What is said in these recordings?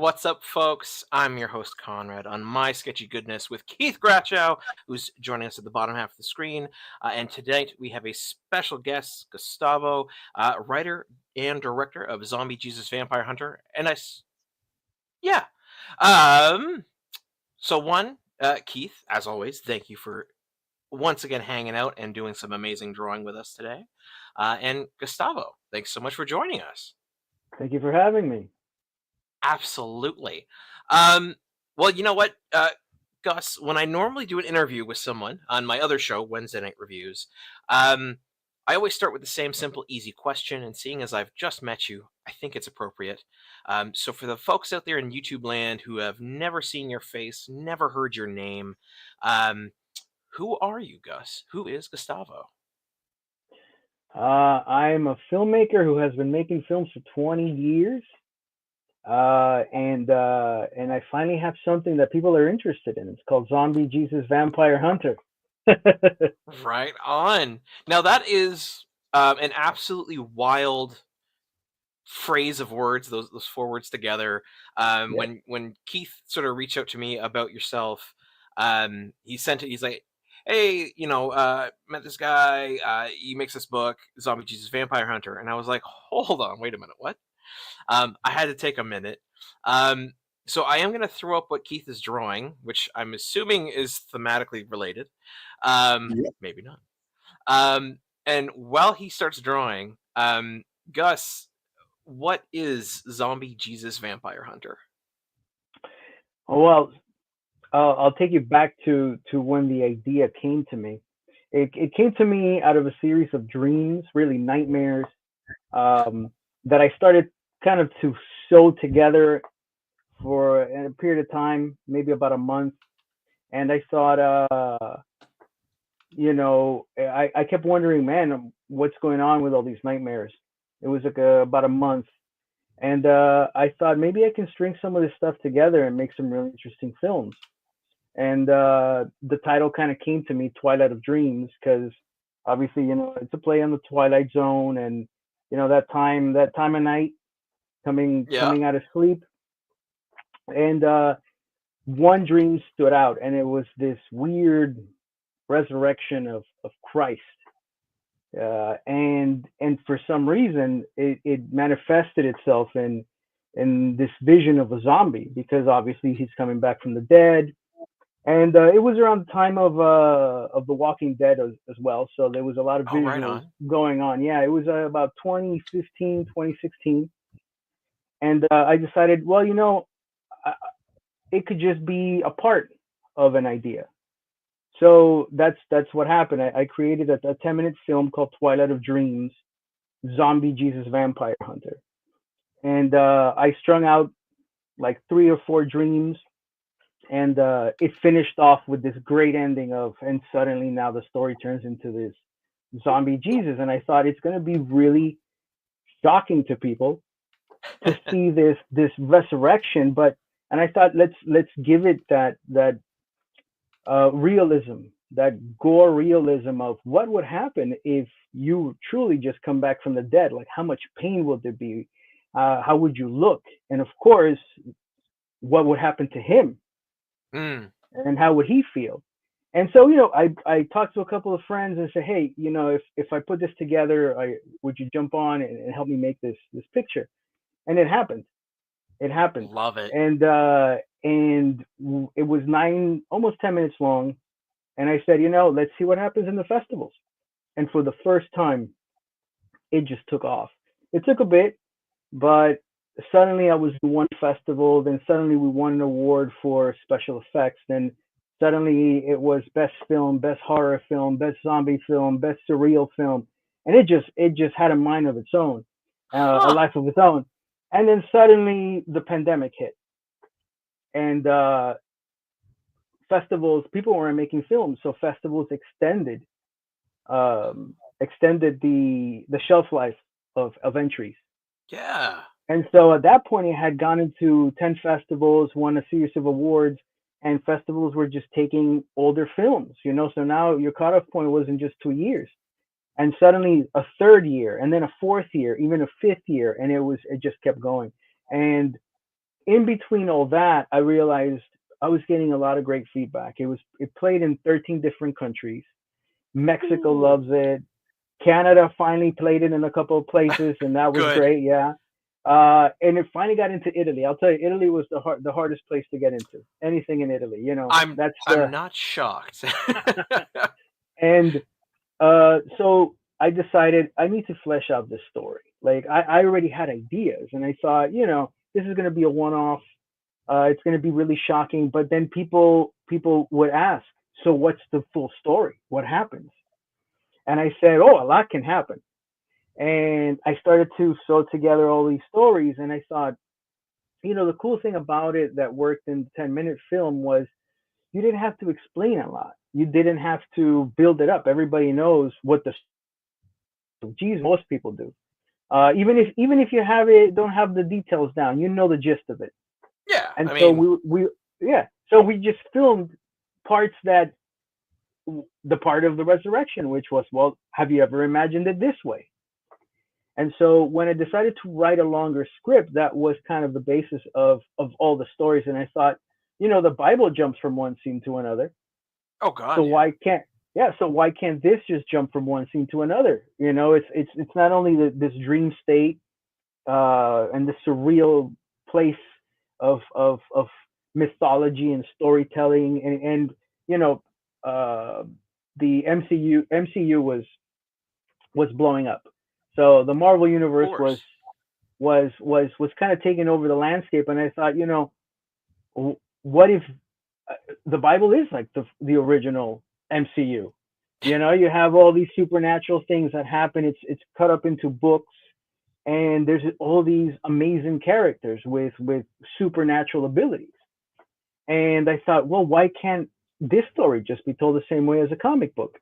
What's up, folks? I'm your host, Konrad, on my Sketchy Goodness with Keith Gratchow, who's joining us at the bottom half of the screen. And tonight we have a special guest, Gustavo, writer and director of Zombie Jesus Vampire Hunter. Yeah. Um, Keith, as always, thank you for once again hanging out and doing some amazing drawing with us today. And Gustavo, thanks so much for joining us. Thank you for having me. Absolutely. Well, you know what, Gus, when I normally do an interview with someone on my other show, Wednesday Night Reviews, I always start with the same simple, easy question. And seeing as I've just met you, I think it's appropriate. So, for the folks out there in YouTube land who have never seen your face, never heard your name, um, who are you, Gus? Who is Gustavo? I'm a filmmaker who has been making films for 20 years, and I finally have something that people are interested in. It's called Zombie Jesus Vampire Hunter. Right on. Now, that is an absolutely wild phrase of words, those four words together. Yep. When Keith sort of reached out to me about yourself, he sent it. He's like, "Hey, met this guy. He makes this book, Zombie Jesus Vampire Hunter," and I was like, "Hold on, wait a minute, what?" I had to take a minute. So I am going to throw up what Keith is drawing, which I'm assuming is thematically related. Yep. Maybe not. And while he starts drawing, Gus, what is Zombie Jesus Vampire Hunter? Well, I'll take you back to when the idea came to me. It came to me out of a series of dreams, really nightmares, um, that I started kind of to sew together for a period of time, maybe about a month. And I thought, I kept wondering, man, what's going on with all these nightmares? It was like about a month, and I thought maybe I can string some of this stuff together and make some really interesting films. And the title kind of came to me, Twilight of Dreams, because obviously, it's a play on the Twilight Zone, and that time of night, Yeah. coming out of sleep, and one dream stood out, and it was this weird resurrection of Christ. And for some reason it manifested itself in this vision of a zombie, because obviously he's coming back from the dead. And it was around the time of The Walking Dead as well, so there was a lot of Oh, right visuals on. going on. Yeah, it was about 2015, 2016. And I decided, well, I- it could just be a part of an idea. So that's what happened. I created a 10-minute film called Twilight of Dreams, Zombie Jesus Vampire Hunter. And I strung out like three or four dreams, and it finished off with this great ending and suddenly now the story turns into this zombie Jesus. And I thought it's going to be really shocking to people to see this resurrection, and I thought let's give it that realism, that gore realism of what would happen if you truly just come back from the dead. Like, how much pain would there be? How would you look? And of course, what would happen to him? Mm. And how would he feel? And so, I talked to a couple of friends and said, hey, if I put this together, would you jump on and help me make this picture? And it happened. It happened. Love it. And it was almost 10 minutes long. And I said, let's see what happens in the festivals. And for the first time, it just took off. It took a bit, but suddenly I was in one festival. Then suddenly we won an award for special effects. Then suddenly it was best film, best horror film, best zombie film, best surreal film. And it just had a mind of its own, a Huh. life of its own. And then suddenly the pandemic hit, and festivals, people weren't making films, so festivals extended the shelf life of entries. Yeah. And so at that point, it had gone into 10 festivals, won a series of awards, and festivals were just taking older films, So now your cutoff point wasn't just 2 years, and suddenly a third year, and then a fourth year, even a fifth year, and it just kept going. And in between all that, I realized I was getting a lot of great feedback. It played in 13 different countries. Mexico Ooh, loves it. Canada finally played it in a couple of places, and that was good. great. Yeah. And it finally got into Italy. I'll tell you, Italy was the hardest place to get into. Anything in Italy, I'm that's I'm not shocked. and so I decided I need to flesh out this story. Like I already had ideas, and I thought, this is going to be a one-off. It's going to be really shocking, but then people would ask, so what's the full story? What happens? And I said, oh, a lot can happen. And I started to sew together all these stories, and I thought, the cool thing about it that worked in the 10-minute film was you didn't have to explain a lot. You didn't have to build it up. Everybody knows what the geez, most people do. Even if you don't have the details down, you know the gist of it. Yeah, And I so mean, we just filmed parts that the part of the resurrection, which was, well, have you ever imagined it this way? And so when I decided to write a longer script, that was kind of the basis of all the stories. And I thought, the Bible jumps from one scene to another. oh So God, yeah. why can't this just jump from one scene to another? It's not only this dream state and the surreal place of mythology and storytelling, and you know uh, the MCU was blowing up. So the Marvel Of universe was course. kind of taking over the landscape, and I thought, what if the Bible is like the original MCU? You have all these supernatural things that happen. It's cut up into books, and there's all these amazing characters with supernatural abilities. And I thought, well, why can't this story just be told the same way as a comic book?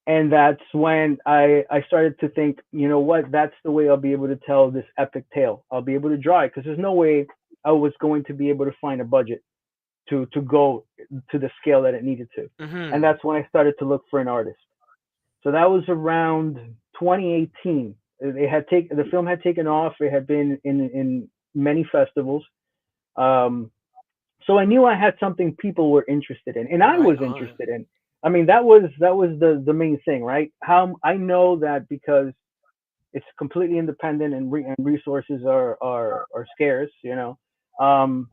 And that's when I started to think, what, that's the way I'll be able to tell this epic tale. I'll be able to draw it, because there's no way I was going to be able to find a budget to go to the scale that it needed to. And Hmm. that's when I started to look for an artist. So that was around 2018. The film had taken off. It had been in many festivals. Um, so I knew I had something people were interested in, and I Right was on. interested in. I mean, that was the main thing, right? How I know that, because it's completely independent, and resources are scarce. Um,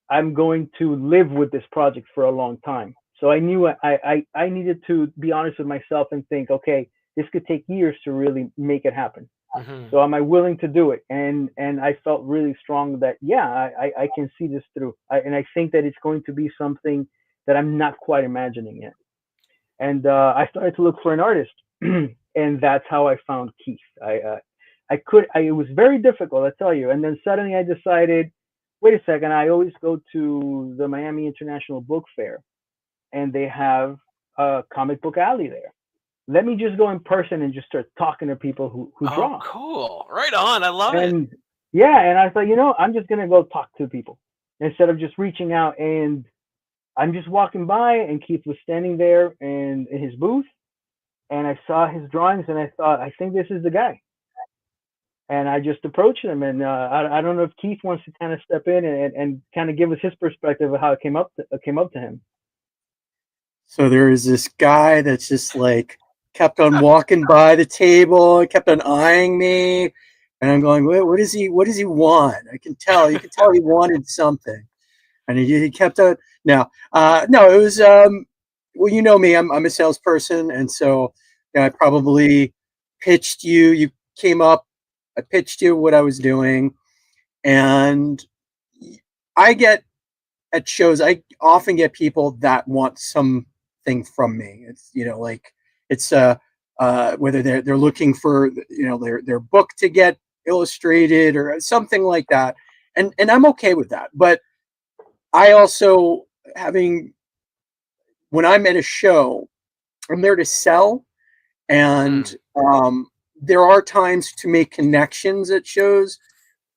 I'm going to live with this project for a long time. So I knew I needed to be honest with myself and think, okay, this could take years to really make it happen. Hmm. So am I willing to do it? And I felt really strong that, yeah, I can see this through. And I think that it's going to be something that I'm not quite imagining yet. And I started to look for an artist, and that's how I found Keith. It was very difficult, I tell you. And then suddenly I decided, wait a second, I always go to the Miami International Book Fair, and they have a comic book alley there. Let me just go in person and just start talking to people who Oh, draw. cool. Right on. I love it. And yeah, and I thought, I'm just gonna go talk to people instead of just reaching out. And I'm just walking by, and Keith was standing there in his booth, and I saw his drawings, and I thought, I think this is the guy. And I just approached him, and I don't know if Keith wants to kind of step in and kind of give us his perspective of how it came up to him. So there is this guy that's just like kept on walking by the table, kept on eyeing me, and I'm going, what is he? What does he want? I can tell. You can tell he wanted something, and he kept on. Now, no, it was. Well, you know me. I'm a salesperson, and so I probably pitched you. You came up. I pitched you what I was doing, and I get at shows, I often get people that want something from me. It's like it's whether they're looking for their book to get illustrated or something like that, and I'm okay with that. But I also having when I'm at a show, I'm there to sell, and Hmm. there are times to make connections at shows,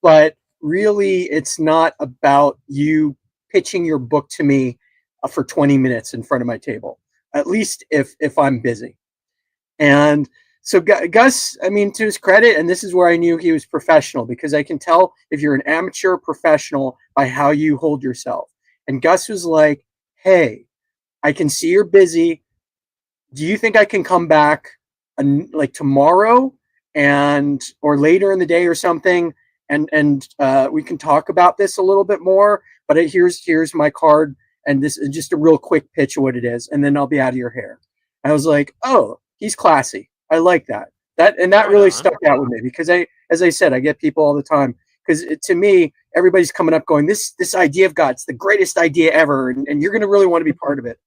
but really it's not about you pitching your book to me for 20 minutes in front of my table, at least if I'm busy. And So Gus, I mean, to his credit, and this is where I knew he was professional, because I can tell if you're an amateur professional by how you hold yourself. And Gus was like, "Hey, I can see you're busy. Do you think I can come back like tomorrow and or later in the day or something, and we can talk about this a little bit more? But here's my card, and this is just a real quick pitch of what it is, and then I'll be out of your hair." I was like, "Oh, he's classy. I like that." That Right really on. stuck out with me, because as I said, I get people all the time, because to me, everybody's coming up going, this idea of God's the greatest idea ever, and you're going to really want to be part of it.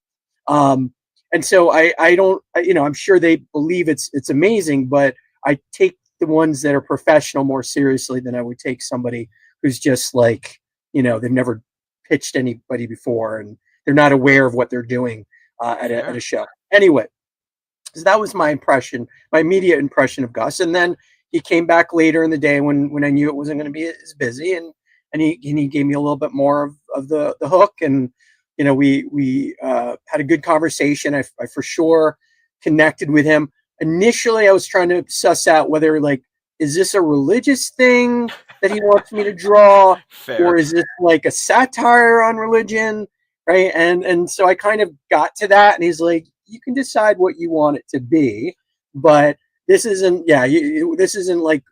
Um, and so I don't, I'm sure they believe it's amazing, but I take the ones that are professional more seriously than I would take somebody who's just like, they've never pitched anybody before, and they're not aware of what they're doing at a show. Anyway, so that was my impression, my immediate impression of Gus. And then he came back later in the day when I knew it wasn't going to be as busy, and he gave me a little bit more of the hook, and we had a good conversation. I for sure connected with him. Initially, I was trying to suss out whether, like, is this a religious thing that he wants me to draw, Fair. or is this like a satire on religion, right? And so I kind of got to that, and he's like, "You can decide what you want it to be, but this isn't, this isn't like,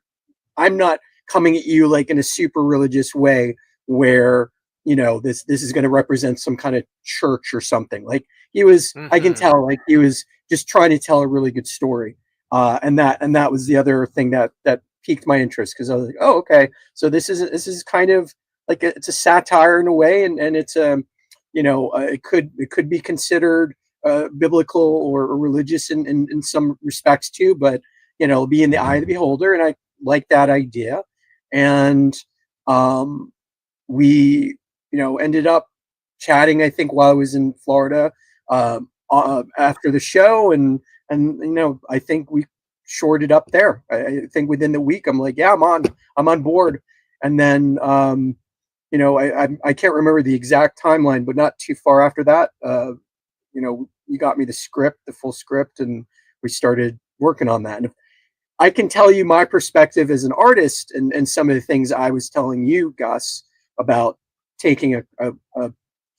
I'm not coming at you like in a super religious way where this is going to represent some kind of church or something." Like, he was, I can tell, like, he was just trying to tell a really good story, and that was the other thing that piqued my interest, because I was like, oh, okay, so this is kind of like it's a satire in a way, and it's it could be considered biblical or religious in some respects too, but be in the eye of the beholder, and I like that idea. And we ended up chatting, I think, while I was in Florida after the show, and I think we shored it up there. I think within the week, I'm like, yeah, I'm on board. And then I can't remember the exact timeline, but not too far after that, you got me the full script, and we started working on that. And I can tell you my perspective as an artist, and some of the things I was telling you, Gus, about taking a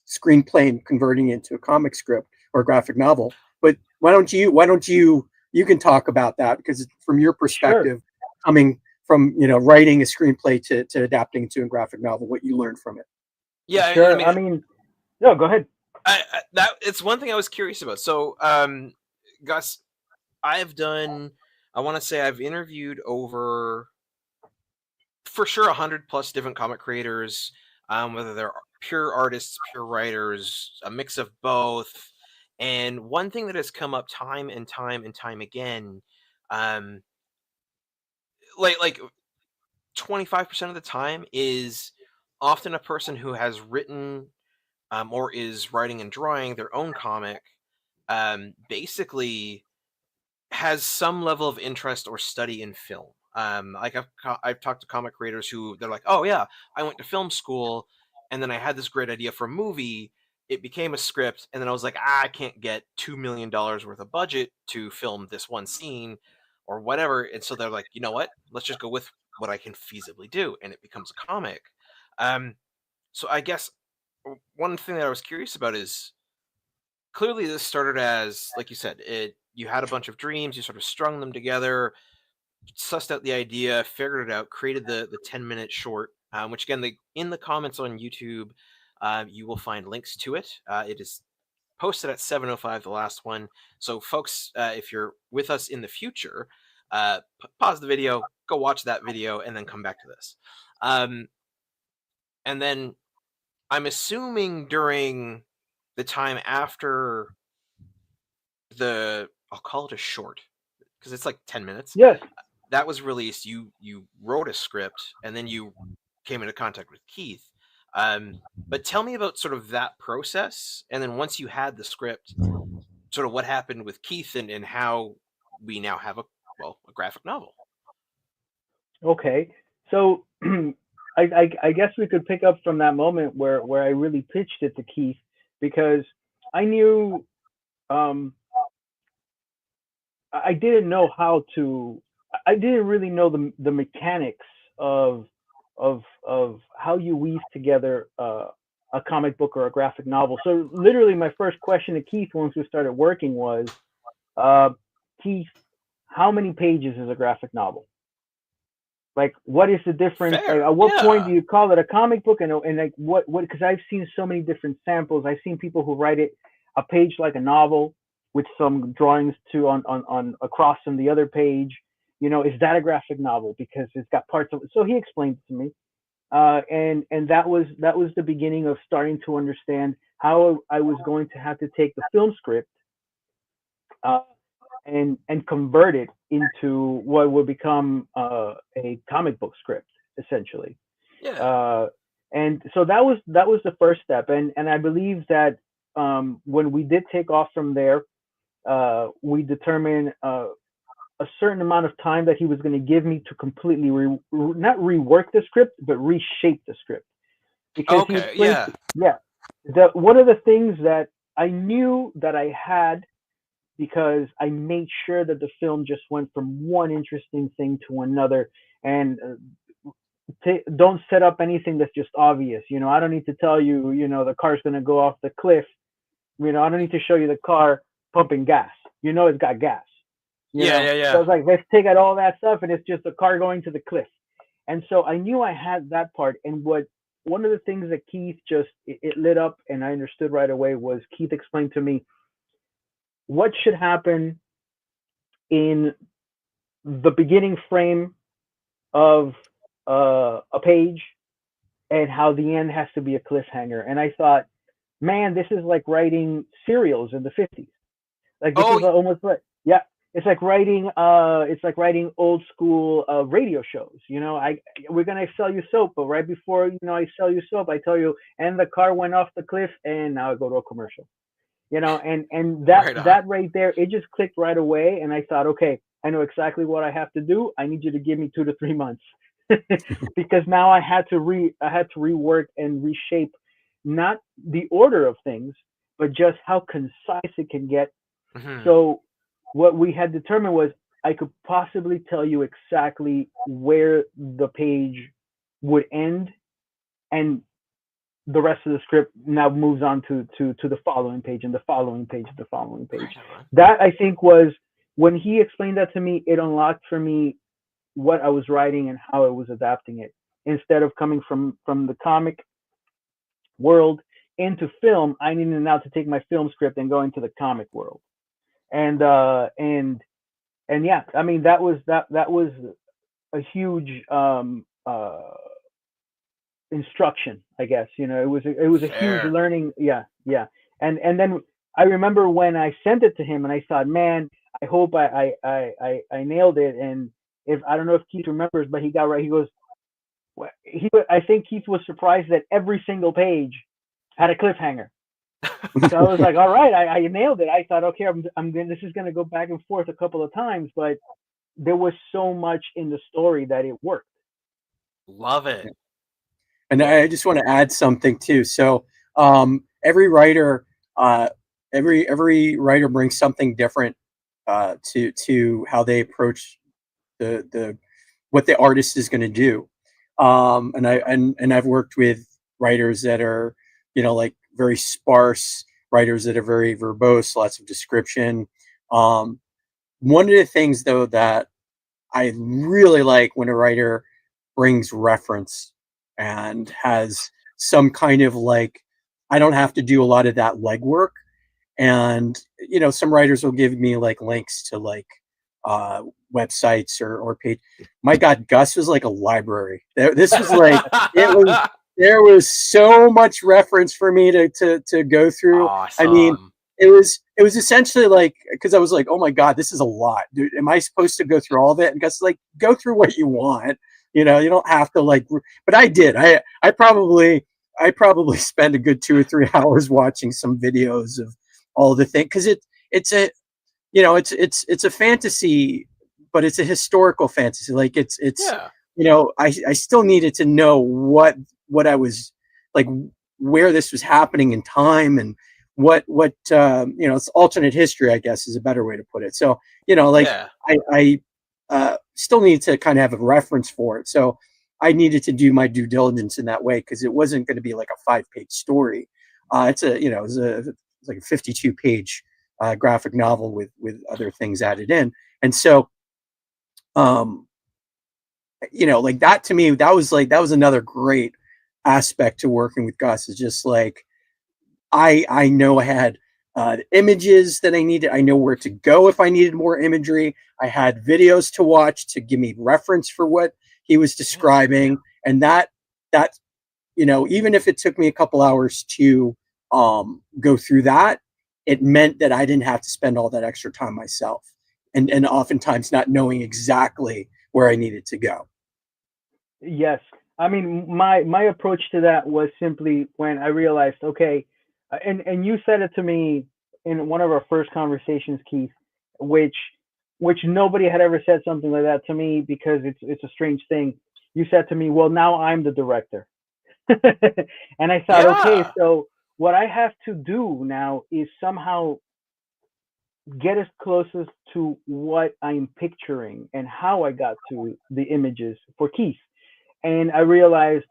screenplay and converting it into a comic script or a graphic novel. But why don't you can talk about that, because from your perspective, coming from writing a screenplay to adapting to a graphic novel, what you learned from it. Yeah, sure. I mean, no, go ahead. That it's one thing I was curious about. So, Gus, I've done, I want to say I've interviewed over, for sure, 100+ different comic creators, whether they're pure artists, pure writers, a mix of both. And one thing that has come up time and time and time again, like 25% of the time, is often a person who has written or is writing and drawing their own comic, basically has some level of interest or study in film. Like I've talked to comic creators who they're like, oh yeah, I went to film school, and then I had this great idea for a movie. It became a script, and then I was like, I can't get $2 million worth of budget to film this one scene or whatever. And so they're like, you know what? Let's just go with what I can feasibly do, and it becomes a comic. So I guess one thing that I was curious about is, clearly this started as, like you said, you had a bunch of dreams, you sort of strung them together, sussed out the idea, figured it out, created the 10-minute short, which again, in the comments on YouTube, you will find links to it. It is posted at 7:05, the last one. So folks, if you're with us in the future, pause the video, go watch that video, and then come back to this. And then I'm assuming during the time after I'll call it a short, because it's like 10 minutes. Yes. That was released. You wrote a script, and then you came into contact with Keith. But tell me about sort of that process, and then once you had the script, sort of what happened with Keith, and how we now have a graphic novel. Okay, so I guess we could pick up from that moment where I really pitched it to Keith, because I knew I didn't know how to. I didn't really know the mechanics of how you weave together a comic book or a graphic novel. So literally, my first question to Keith once we started working was, uh, Keith, how many pages is a graphic novel? Like, what is the difference? Like, Fair. at what point Yeah. do you call it a comic book? And like, what? Because I've seen so many different samples. I've seen people who write it a page like a novel with some drawings to on across on the other page. Is that a graphic novel because it's got parts of it? So he explained it to me, and that was the beginning of starting to understand how I was going to have to take the film script, uh, and convert it into what would become a comic book script, essentially. Yeah. And so that was the first step, and I believe that when we did take off from there, we determined a certain amount of time that he was going to give me to completely not rework the script, but reshape the script, because he Okay. explained, Yeah. yeah, that one of the things that I knew that I had, because I made sure that the film just went from one interesting thing to another, and don't set up anything that's just obvious. I don't need to tell you, the car's going to go off the cliff. I don't need to show you the car pumping gas. It's got gas. Yeah. Yeah. So I Yeah. was like, let's take out all that stuff, and it's just a car going to the cliff. And so I knew I had that part. And one of the things that Keith just it lit up, and I understood right away, was Keith explained to me what should happen in the beginning frame of a page, and how the end has to be a cliffhanger. And I thought, man, this is like writing serials in the 50s. Like, this is Oh, almost like, yeah, it's like writing old school radio shows. We're gonna sell you soap, but right before I sell you soap, I tell you, and the car went off the cliff, and now I go to a commercial. And that right on. that right there, it just clicked right away, and I thought, okay, I know exactly what I have to do. I need you to give me 2 to 3 months, because now I had to rework and reshape, not the order of things, but just how concise it can get. Hmm. So what we had determined was I could possibly tell you exactly where the page would end, and the rest of the script now moves on to the following page, and the following page, and the following page. Right on. That, I think, was when he explained that to me, it unlocked for me what I was writing and how I was adapting it. Instead of coming from the comic world into film, I needed now to take my film script and go into the comic world. And yeah, I mean, that was a huge instruction, I guess. It was a huge Fair. learning. Yeah, yeah. And then I remember when I sent it to him, and I thought, man, I hope I nailed it. And if I don't know if Keith remembers, but he got right. He goes, I think Keith was surprised that every single page had a cliffhanger. So I was like, all right, I nailed it. I thought, okay, this is gonna go back and forth a couple of times, but there was so much in the story that it worked. Love it. And I just want to add something too. So every writer, every writer brings something different to how they approach the what the artist is going to do. And I've worked with writers that are like very sparse, writers that are very verbose, lots of description. One of the things though that I really like when a writer brings reference and has some kind of like, I don't have to do a lot of that legwork. And, some writers will give me like links to like websites or page. My God, Gus was like a library. This was like, there was so much reference for me to go through. I mean, Awesome. it was essentially like, because I was like, oh my God, this is a lot. Dude, am I supposed to go through all of it? And Gus like, go through what you want. You don't have to like, but I did. I probably spent a good 2 or 3 hours watching some videos of all the things, because it's a it's a fantasy, but it's a historical fantasy. Like it's Yeah. I still needed to know what I was like, where this was happening in time, and it's alternate history, I guess, is a better way to put it. So, like Yeah. I still need to kind of have a reference for it. So I needed to do my due diligence in that way, because it wasn't going to be like a 5-page story. It's like a 52-page graphic novel with other things added in. And so, like that, to me, that was another great aspect to working with Gus, is just like, I know I had images that I needed. I know where to go if I needed more imagery. I had videos to watch to give me reference for what he was describing. And that, even if it took me a couple hours to go through that, it meant that I didn't have to spend all that extra time myself, and oftentimes not knowing exactly where I needed to go. Yes. I mean, my approach to that was simply when I realized, okay, and you said it to me in one of our first conversations, Keith, which nobody had ever said something like that to me, because it's a strange thing. You said to me, "Well, now I'm the director," and I thought, okay, Yeah. so what I have to do now is somehow get as closest to what I'm picturing and how I got to the images for Keith. And I realized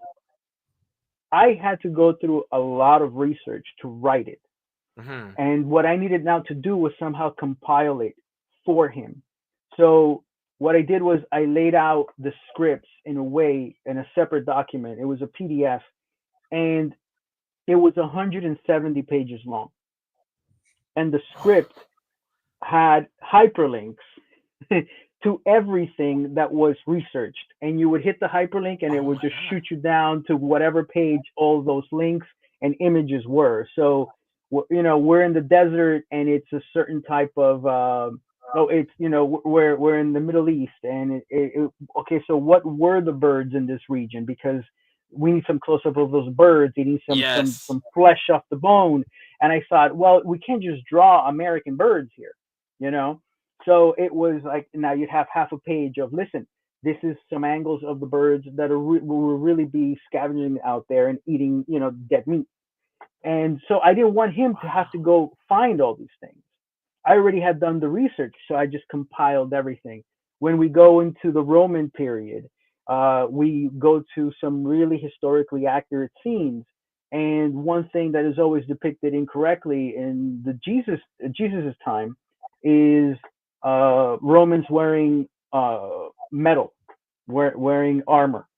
I had to go through a lot of research to write it. Hmm. And what I needed now to do was somehow compile it for him. So what I did was I laid out the scripts in a way in a separate document. It was a PDF, and it was 170 pages long. And the script had hyperlinks to everything that was researched, and you would hit the hyperlink and it Oh would my just god. shoot you down to whatever page all those links and images were. So we're in the desert, and it's a certain type of oh, it's we're in the Middle East, and okay, so what were the birds in this region, because we need some close up of those birds eating Yes. some flesh off the bone. And I thought, well, we can't just draw American birds here, you know so it was like, now you'd have half a page of, listen, this is some angles of the birds that will really be scavenging out there and eating, dead meat. And so I didn't want him to have to Wow. go find all these things. I already had done the research, so I just compiled everything. When we go into the Roman period, we go to some really historically accurate scenes. And one thing that is always depicted incorrectly in the Jesus's time is Romans wearing metal, wearing armor.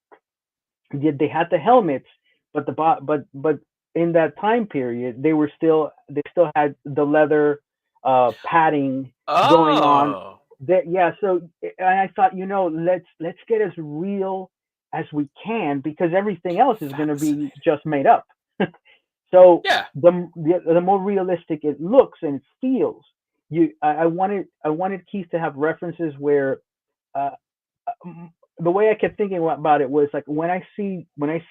They had the helmets, but but in that time period, they still had the leather padding going on. Oh. Yeah, so and I thought, let's get as real as we can, because everything else is going to be Fascinating. just made up. So Yeah. the more realistic it looks and it feels, I wanted Keith to have references where uh, the way I kept thinking about it was like, when I see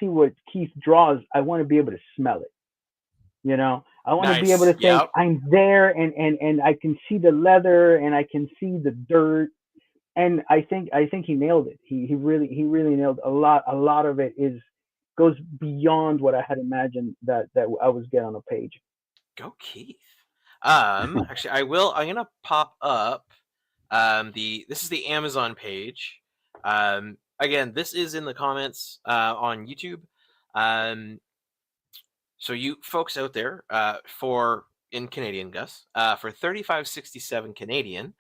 what Keith draws, I want to be able to smell it. I want to be able Nice. to think Yep. I'm there, and I can see the leather, and I can see the dirt. And I think he nailed it. He really nailed a lot of it. Is Goes beyond what I had imagined that I was get on a page. Go Keith. Actually, I'm gonna pop up this is the Amazon page. Again, this is in the comments on YouTube. Um, so you folks out there, for in Canadian, Gus, for 35.67 Canadian,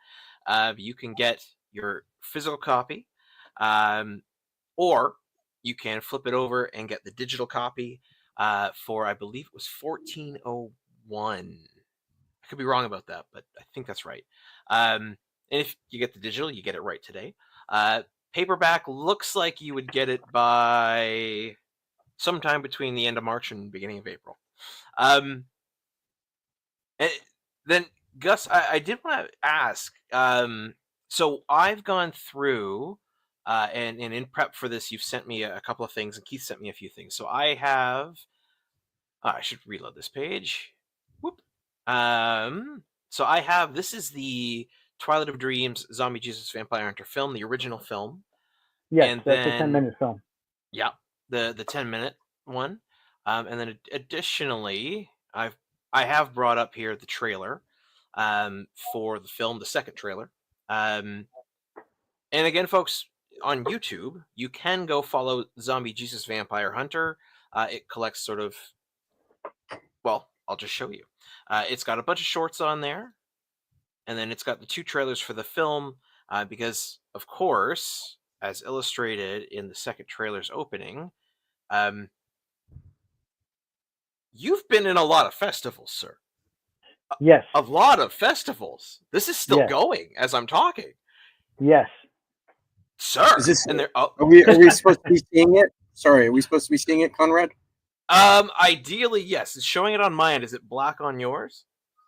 you can get your physical copy, um, or you can flip it over and get the digital copy for, I believe it was 1401. I could be wrong about that, but I think that's right. And if you get the digital, you get it right today. Paperback looks like you would get it by sometime between the end of March and beginning of April. And then, Gus, I did want to ask. So I've gone through, and in prep for this, you've sent me a couple of things, and Keith sent me a few things. So I have. I should reload this page. Whoop. So I have. This is the Twilight of Dreams, Zombie Jesus Vampire Hunter film, the original film, Yes, and that's a 10-minute then film. yeah, the 10-minute one, and then additionally, I've I have brought up here the trailer for the film, the second trailer. And again, folks, on YouTube, you can go follow Zombie Jesus Vampire Hunter. It collects sort of, well, I'll just show you. It's got a bunch of shorts on there, and then it's got the 2 trailers for the film, because, of course, as illustrated in the second trailer's opening, you've been in a lot of festivals, sir. Yes. A lot of festivals. This is still Yes. going as I'm talking. Yes. Sir. Is this? And Are we supposed to be seeing it? Sorry, are we supposed to be seeing it, Konrad? Ideally, yes. It's showing it on my end. Is it black on yours?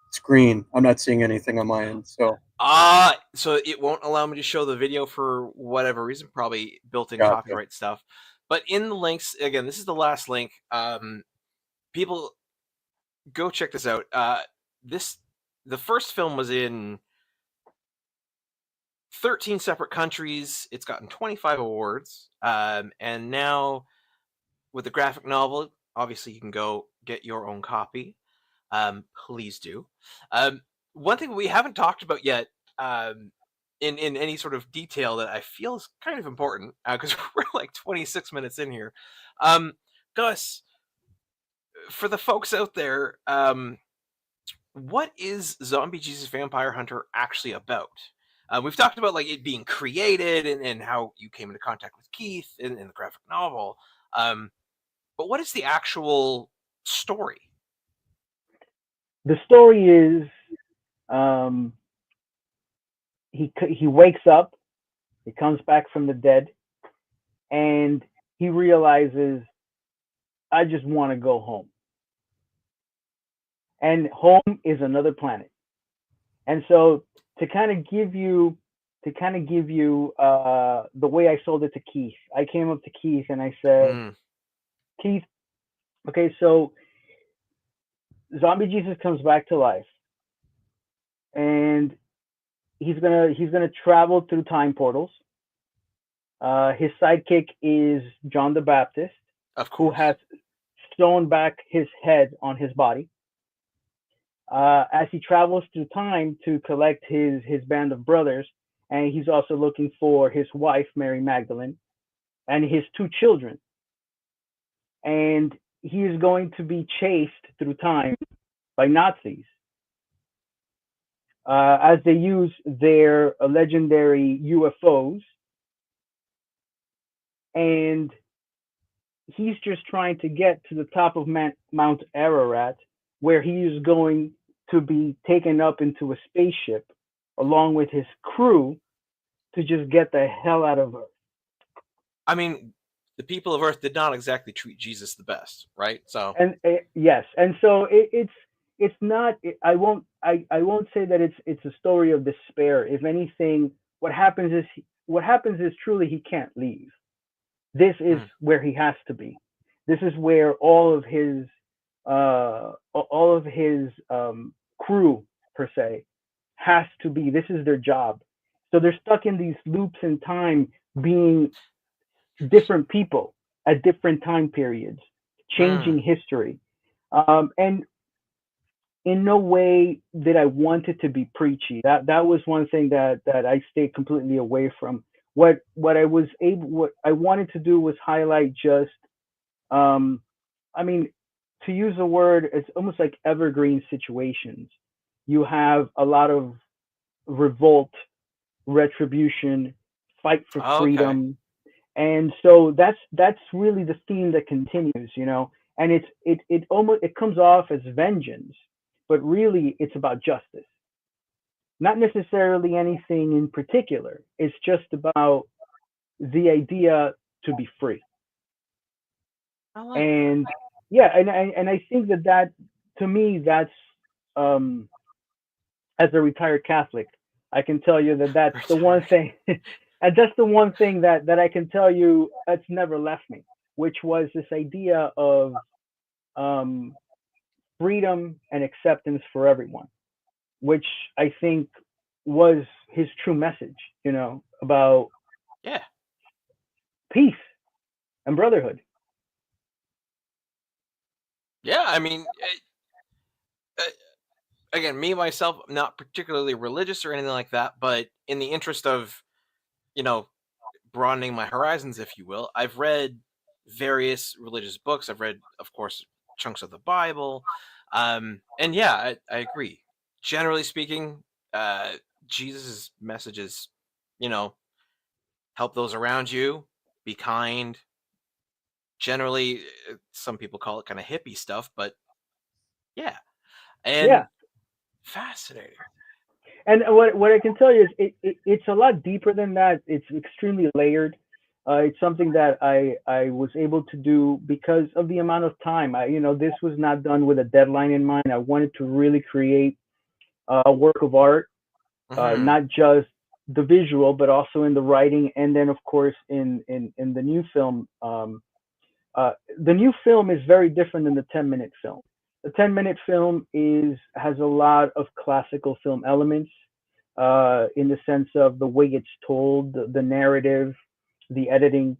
It's green. I'm not seeing anything on my end. So. So it won't allow me to show the video for whatever reason, probably built-in Gotcha. copyright stuff. But in the links, again, this is the last link. People, go check this out. The first film was in 13 separate countries. It's gotten 25 awards. And now with the graphic novel, obviously you can go get your own copy. Please do. One thing we haven't talked about yet, in any sort of detail that I feel is kind of important, because we're like 26 minutes in here. Gus, for the folks out there, what is Zombie Jesus Vampire Hunter actually about? We've talked about like it being created and how you came into contact with Keith in the graphic novel. But what is the actual story? The story is he wakes up, he comes back from the dead, and he realizes, I just want to go home. And home is another planet. And so to kind of give you the way I sold it to Keith, I came up to Keith and I said, Keith, okay, so Zombie Jesus comes back to life, and he's gonna travel through time portals. His sidekick is John the Baptist, who has sewn back his head on his body. As he travels through time to collect his band of brothers, and he's also looking for his wife, Mary Magdalene, and his 2 children. And he is going to be chased through time by Nazis as they use their legendary UFOs. And he's just trying to get to the top of Mount Ararat, where he is going to be taken up into a spaceship along with his crew to just get the hell out of Earth. I mean, the people of Earth did not exactly treat Jesus the best, right? So yes, and so it's not. I won't say that it's a story of despair. If anything, what happens is truly he can't leave. This is where he has to be. This is where all of his crew, per se, has to be. This is their job. So they're stuck in these loops in time, being different people at different time periods, changing history. And in no way did I want it to be preachy. That was one thing that I stayed completely away from. What I wanted to do was highlight just, I mean, to use a word, it's almost like evergreen situations. You have a lot of revolt, retribution, fight for freedom, and so that's really the theme that continues, you know. And it comes off as vengeance, but really it's about justice. Not necessarily anything in particular. It's just about the idea to be free. And yeah, and I think that to me, that's as a retired Catholic, I can tell you that's the one thing, and that's the one thing that I can tell you that's never left me, which was this idea of freedom and acceptance for everyone, which I think was his true message, you know, about peace and brotherhood. Yeah, I mean, again, me myself, not particularly religious or anything like that, but in the interest of, you know, broadening my horizons, if you will, I've read various religious books. I've read, of course, chunks of the Bible. And yeah, I agree. Generally speaking, Jesus' messages, you know, help those around you, be kind. Generally, some people call it kind of hippie stuff, but yeah. Yeah. And fascinating. And what I can tell you is it's a lot deeper than that. It's extremely layered. It's something that I was able to do because of the amount of time. This was not done with a deadline in mind. I wanted to really create a work of art, Hmm. not just the visual, but also in the writing, and then of course in the new film. The new film is very different than the 10-minute film. The 10-minute film has a lot of classical film elements in the sense of the way it's told, the narrative, the editing.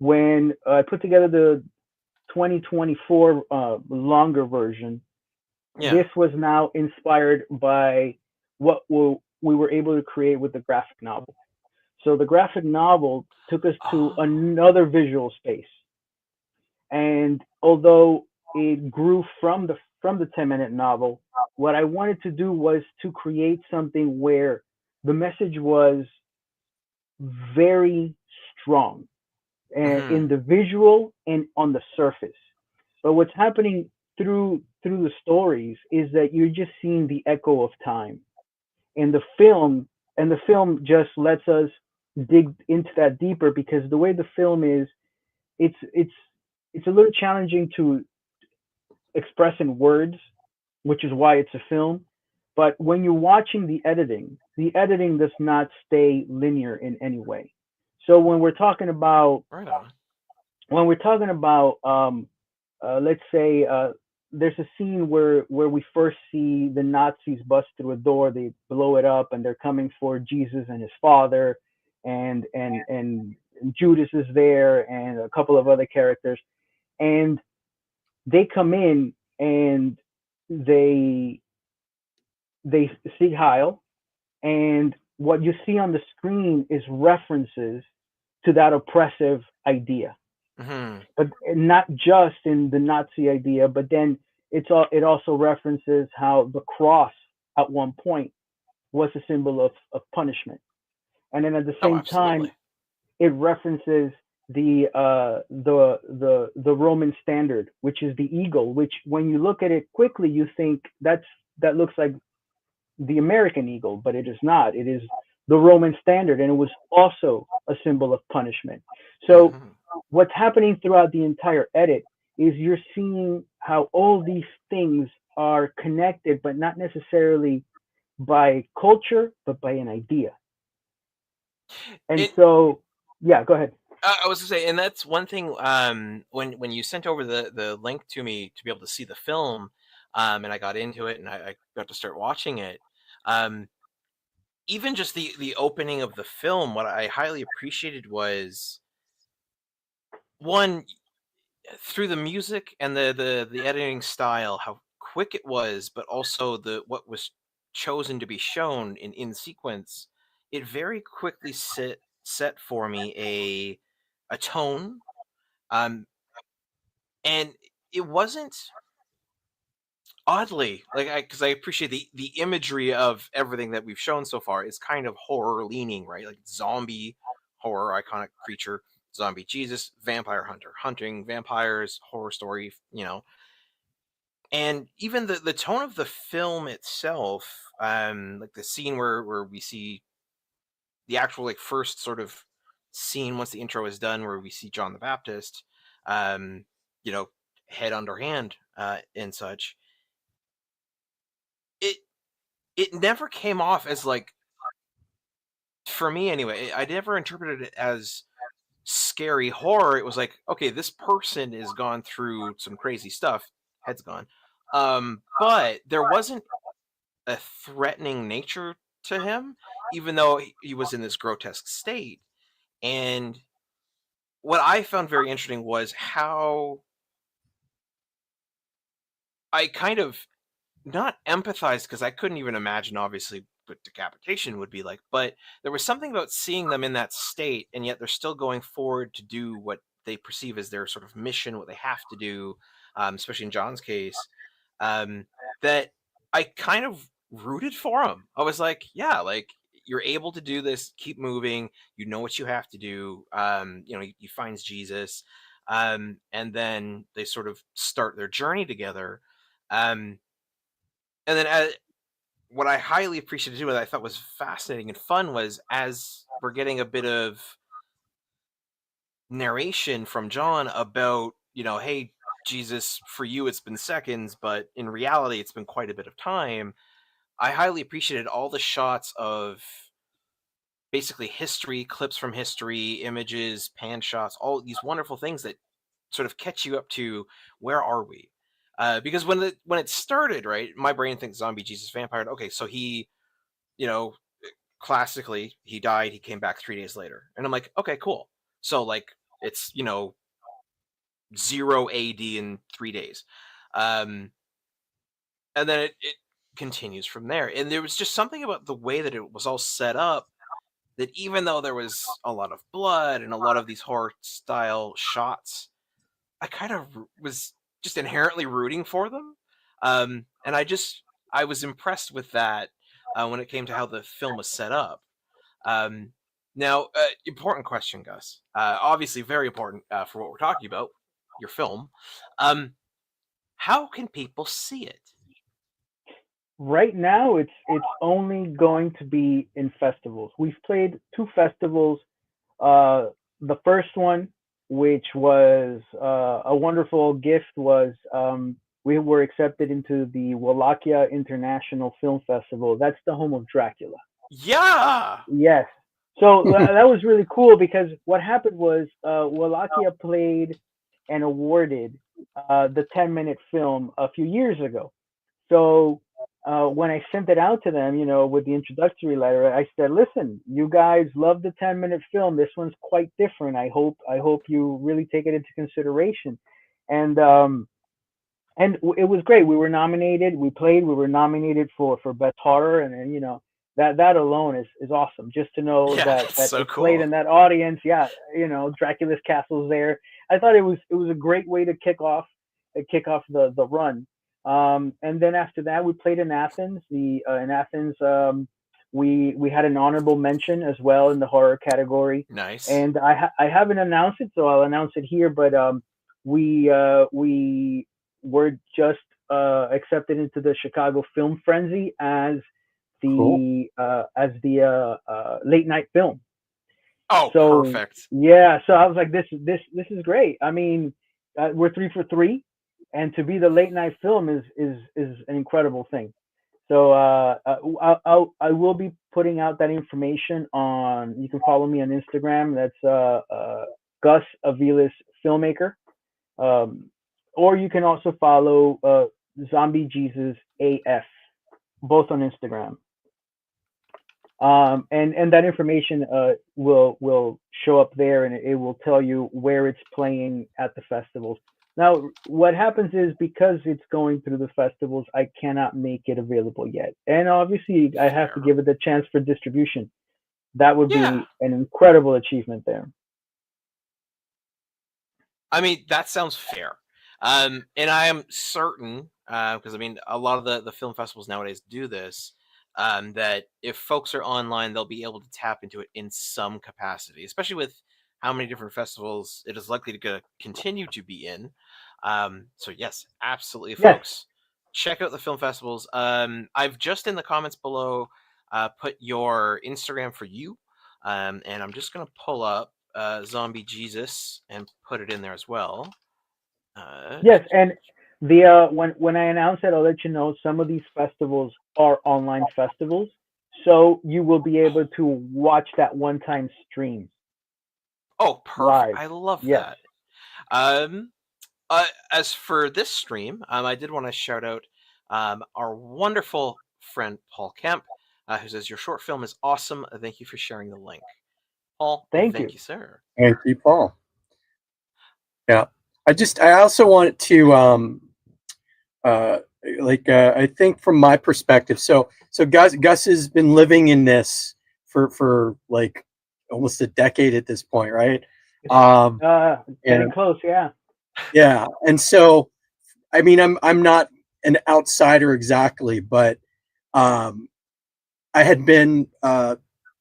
When I put together the 2024 longer version, Yeah. this was now inspired by what we were able to create with the graphic novel. So the graphic novel took us to Oh. another visual space. And although it grew from the 10-minute novel, what I wanted to do was to create something where the message was very strong Hmm. in the visual and on the surface. But what's happening through the stories is that you're just seeing the echo of time. And the film just lets us dig into that deeper because the way the film is, it's it's it's a little challenging to express in words, which is why it's a film. But when you're watching the editing does not stay linear in any way. So Right on. when we're talking about let's say there's a scene where we first see the Nazis bust through a door, they blow it up, and they're coming for Jesus and his father, and Judas is there, and a couple of other characters, and they come in and they they see Heil, and what you see on the screen is references to that oppressive idea, Hmm. but not just in the Nazi idea, but then it also references how the cross at one point was a symbol of punishment, and then at the Oh, same time absolutely. it references the Roman standard, which is the eagle. Which, when you look at it quickly, you think that looks like the American eagle, but it is not. It is the Roman standard, and it was also a symbol of punishment. So Hmm. what's happening throughout the entire edit is you're seeing how all these things are connected, but not necessarily by culture, but by an idea. And It. so, yeah, go ahead. I was gonna say, and that's one thing. When you sent over the link to me to be able to see the film, and I got into it, and I got to start watching it. Um, Even just the opening of the film, what I highly appreciated was one, through the music and the editing style, how quick it was, but also the what was chosen to be shown in sequence. It very quickly set for me a tone, um, and it wasn't oddly like I because I appreciate the imagery of everything that we've shown so far is kind of horror leaning, right? Like zombie horror, iconic creature, zombie Jesus, vampire hunter, hunting vampires, horror story, and even the tone of the film itself, like the scene where we see the actual like first sort of scene once the intro is done, where we see John the Baptist, um, you know, head under hand, and such. It it never came off as like, for me anyway, I never interpreted it as scary horror. It was like, okay, this person has gone through some crazy stuff, head's gone, but there wasn't a threatening nature to him, even though he was in this grotesque state. And what I found very interesting was how I kind of not empathize, because I couldn't even imagine, obviously, what decapitation would be like. But there was something about seeing them in that state, and yet they're still going forward to do what they perceive as their sort of mission, what they have to do, especially in John's case, um, that I kind of rooted for him. I was like, yeah, like you're able to do this, keep moving. You know what you have to do. He finds Jesus, and then they sort of start their journey together. Um, and then what I highly appreciated too, what I thought was fascinating and fun, was as we're getting a bit of narration from John about, hey, Jesus, for you it's been seconds, but in reality it's been quite a bit of time. I highly appreciated all the shots of basically history, clips from history, images, pan shots, all these wonderful things that sort of catch you up to where are we? Because when it started, right, my brain thinks zombie Jesus vampire. Okay, so he, you know, classically he died, he came back 3 days later, and I'm like, okay, cool. So like it's 0 AD in 3 days, and then it continues from there. And there was just something about the way that it was all set up, that even though there was a lot of blood and a lot of these horror style shots, I kind of was just inherently rooting for them. And I was impressed with that when it came to how the film was set up. Um, Now, important question, Gus. Obviously, very important for what we're talking about, your film. How can people see it? Right now, it's only going to be in festivals. We've played 2 festivals. The first one, which was a wonderful gift, was we were accepted into the Wallachia International Film Festival. That's the home of Dracula. Yeah. Yes. So that was really cool, because what happened was Wallachia played and awarded the 10-minute film a few years ago. So when I sent it out to them, with the introductory letter, I said, "Listen, you guys love the 10-minute film. This one's quite different. I hope you really take it into consideration." And it was great. We were nominated. We played. We were nominated for best horror, and then that alone is awesome. Just to know Yeah, that that's so it played cool. in that audience. Yeah, Dracula's castle's there. I thought it was a great way to kick off the run. And then after that, we played in Athens. In Athens, we had an honorable mention as well in the horror category. Nice. And I haven't announced it, so I'll announce it here. But we were just accepted into the Chicago Film Frenzy as Cool. the late night film. Oh, So perfect. yeah, so I was like, this is great. I mean, we're 3 for 3, and to be the late night film is an incredible thing. So I will be putting out that information on. You can follow me on Instagram. That's Gus Aviles filmmaker. Or you can also follow Zombie Jesus AF, both on Instagram. And that information will show up there, and it will tell you where it's playing at the festivals. Now, what happens is, because it's going through the festivals, I cannot make it available yet, and obviously I have to Fair. give it a chance for distribution. That would Yeah. be an incredible achievement there. I mean, that sounds fair. And I am certain, because I mean, a lot of the film festivals nowadays do this, that if folks are online, they'll be able to tap into it in some capacity, especially with how many different festivals it is likely to continue to be in. So yes, absolutely, Yes, folks, check out the film festivals. I've just in the comments below put your Instagram for you, and I'm just gonna pull up Zombie Jesus and put it in there as well. yes, and the when I announce it, I'll let you know some of these festivals are online festivals, so you will be able to watch that one-time stream Oh, perfect. live. I love Yes, that. Um, as for this stream, I did want to shout out our wonderful friend Paul Kemp, who says your short film is awesome. Thank you for sharing the link. Paul, thank thank you. you, sir. Thank you, Paul. Yeah. I also wanted to I think from my perspective, so Gus has been living in this for like almost a decade at this point, right? Um, Getting and close, yeah. yeah, and so I mean, I'm not an outsider exactly, but um, I had been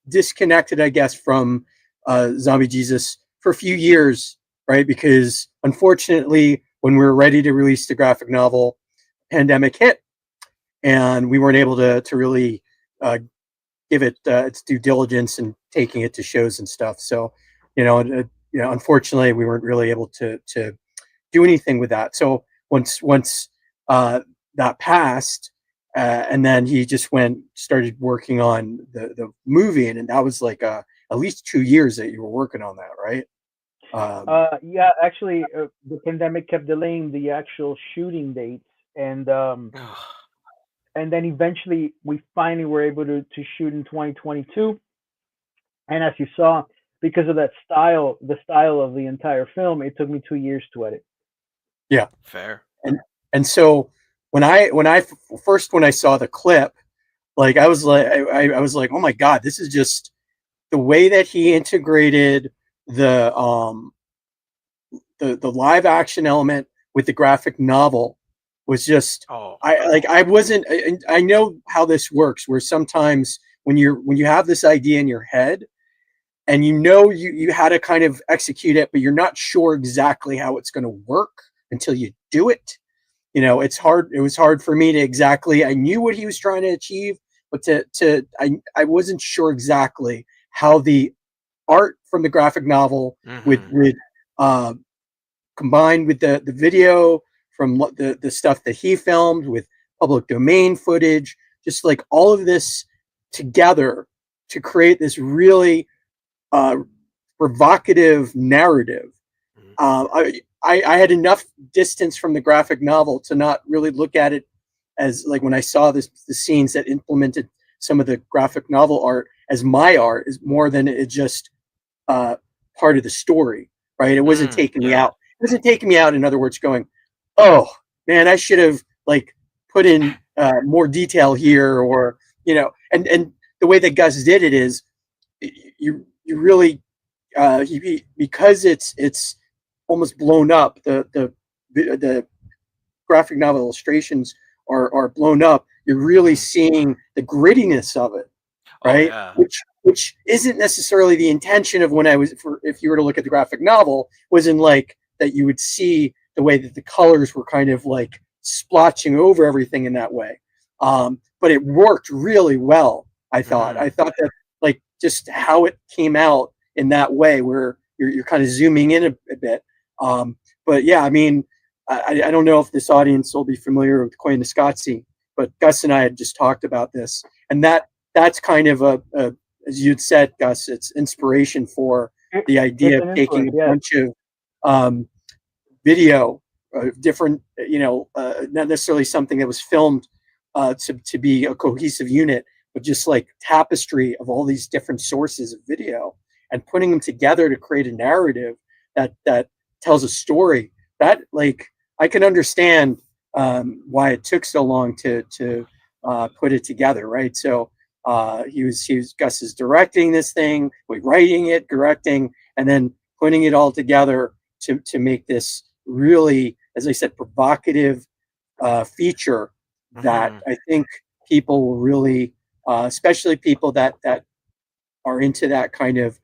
disconnected, I guess, from Zombie Jesus for a few years, right? Because unfortunately, when we were ready to release the graphic novel, pandemic hit, and we weren't able to really uh, give it its due diligence and taking it to shows and stuff. So, unfortunately, we weren't really able to do anything with that. So once uh, that passed, and then he just started working on the movie, and that was like at least 2 years that you were working on that, right? Yeah, actually, the pandemic kept delaying the actual shooting dates, and then eventually we finally were able to shoot in 2022. And as you saw, because of that style, the style of the entire film, it took me 2 years to edit. Yeah, Fair. and so when I saw the clip, like I was like, oh my god, this is just the way that he integrated the the live action element with the graphic novel was just Oh, I wasn't I know how this works where sometimes when you have this idea in your head and you had to kind of execute it but you're not sure exactly how it's going to work until you do it. It was hard for me to exactly, I knew what he was trying to achieve, but I wasn't sure exactly how the art from the graphic novel would uh, combined with the video from the stuff that he filmed with public domain footage, just like all of this together to create this really uh, provocative narrative. I had enough distance from the graphic novel to not really look at it as like when I saw the scenes that implemented some of the graphic novel art as my art is more than it just uh, part of the story, right? It wasn't taking me out. It wasn't taking me out. In other words, going, oh man, I should have like put in more detail here, or and the way that Gus did it is you really because it's almost blown up. The graphic novel illustrations are blown up. You're really seeing the grittiness of it, oh right? yeah. Which isn't necessarily the intention of when if you were to look at the graphic novel, was in like that you would see the way that the colors were kind of like splotching over everything in that way. But it worked really well. I thought that like just how it came out in that way, where you're kind of zooming in a bit. But yeah, I mean, I don't know if this audience will be familiar with Koyaanisqatsi, but Gus and I had just talked about this, and that's kind of a as you'd said, Gus, it's inspiration for the idea It's of an taking influence, a yes. bunch of video, different, not necessarily something that was filmed to be a cohesive unit, but just like tapestry of all these different sources of video and putting them together to create a narrative that tells a story. That like I can understand why it took so long to put it together, right? So he was Gus is directing this thing, writing it, directing, and then putting it all together to make this really, as I said, provocative feature that I think people will really, especially people that are into that kind of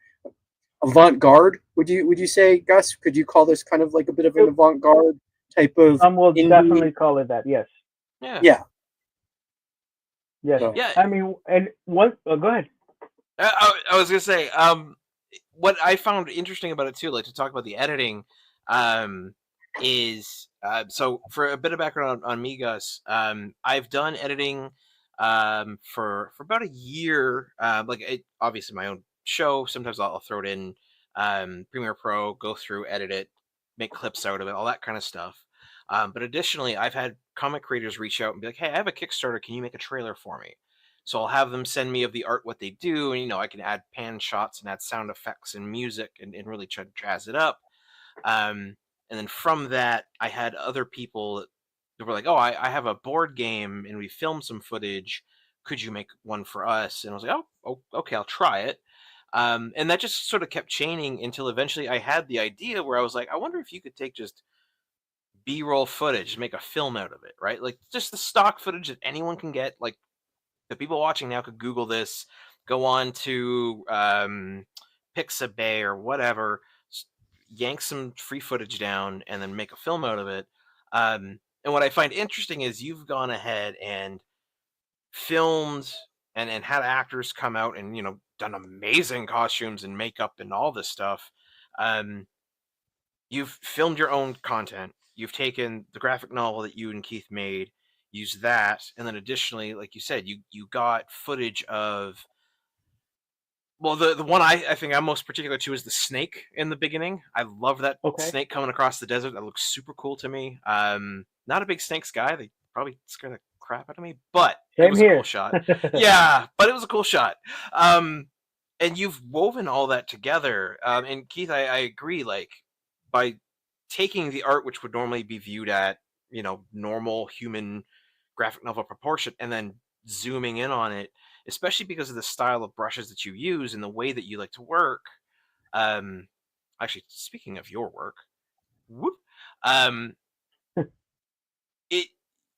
avant-garde. Would you say, Gus? Could you call this kind of like a bit of an avant-garde type of Some will indie? definitely call it that. Yes, Yeah. Yeah. yes. So, Yeah. I mean, and what? Go ahead. I was gonna say, what I found interesting about it too, like to talk about the editing, is so for a bit of background on me, Gus, I've done editing, for about a year. Obviously my own show. Sometimes I'll throw it in, Premiere Pro, go through, edit it, make clips out of it, all that kind of stuff. But additionally, I've had comic creators reach out and be like, "Hey, I have a Kickstarter. Can you make a trailer for me?" So I'll have them send me of the art what they do, and I can add pan shots and add sound effects and music and really try to jazz it up. And then from that, I had other people they were like, "Oh, I have a board game and we filmed some footage. Could you make one for us?" And I was like, "Oh, okay, I'll try it." And that just sort of kept chaining until eventually I had the idea where I was like, I wonder if you could take just B-roll footage, make a film out of it, right? Like just the stock footage that anyone can get. Like the people watching now could Google this, go on to Pixabay or whatever, yank some free footage down, and then make a film out of it. And what I find interesting is you've gone ahead and filmed and had actors come out and done amazing costumes and makeup and all this stuff. Um, you've filmed your own content. You've taken the graphic novel that you and Keith made, used that, and then additionally, like you said, you got footage of. Well, the one I think I'm most particular to is the snake in the beginning. I love that Okay. snake coming across the desert. That looks super cool to me. Not a big snakes guy. They probably scare the crap out of me, but it Same was a here. cool shot. Yeah, but it was a cool shot. And you've woven all that together. And Keith, I agree. Like by taking the art, which would normally be viewed at normal human graphic novel proportion, and then zooming in on it, especially because of the style of brushes that you use and the way that you like to work. Actually, speaking of your work, whoop, um, it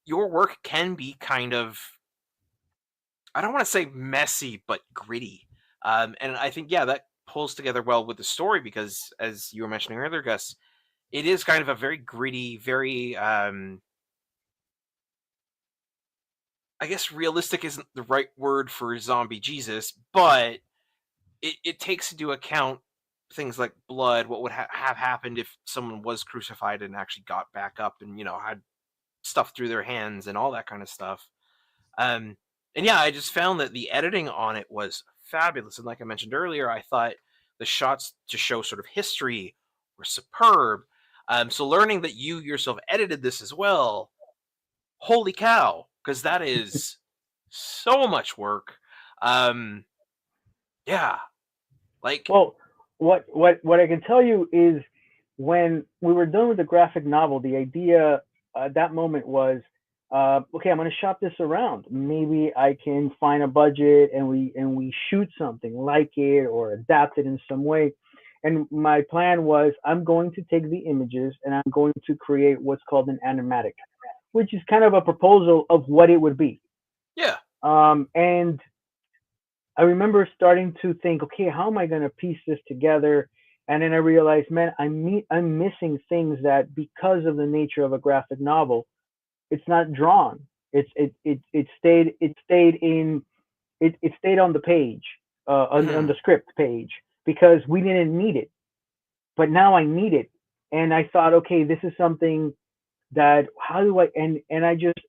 your work can be kind of, I don't want to say messy, but gritty. And I think that pulls together well with the story because, as you were mentioning earlier, Gus, it is kind of a very gritty, very I guess realistic isn't the right word for zombie Jesus, but it takes into account things like blood, what would have happened if someone was crucified and actually got back up and had stuff through their hands and all that kind of stuff. And I just found that the editing on it was fabulous. And like I mentioned earlier, I thought the shots to show sort of history were superb. So learning that you yourself edited this as well, holy cow, because that is so much work. Um, yeah, like, Well, what I can tell you is when we were done with the graphic novel, the idea at that moment was, okay, I'm going to shop this around. Maybe I can find a budget and we shoot something like it or adapt it in some way. And my plan was I'm going to take the images and I'm going to create what's called an animatic, which is kind of a proposal of what it would be. yeah, And I remember starting to think, okay, how am I going to piece this together? And then I realized, man, I'm missing things that because of the nature of a graphic novel, it's not drawn. It stayed on the page, on the script page because we didn't need it. But now I need it, and I thought, okay, this is something that how do I and I just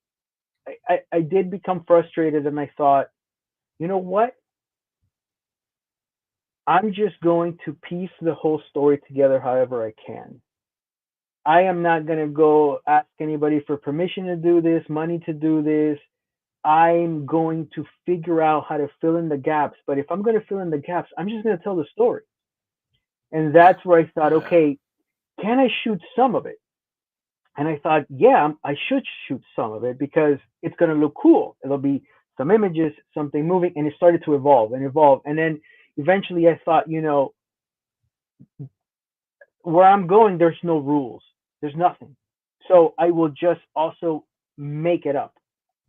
I did become frustrated, and I thought, you know what? I'm just going to piece the whole story together however I can. I am not going to go ask anybody for permission to do this, money to do this. I'm going to figure out how to fill in the gaps. But if I'm going to fill in the gaps, I'm just going to tell the story. And that's where I thought, yeah. okay, can I shoot some of it? And I thought, yeah, I should shoot some of it because it's going to look cool. It'll be some images, something moving. And it started to evolve and evolve. And then eventually I thought, where I'm going, there's no rules. There's nothing. So I will just also make it up.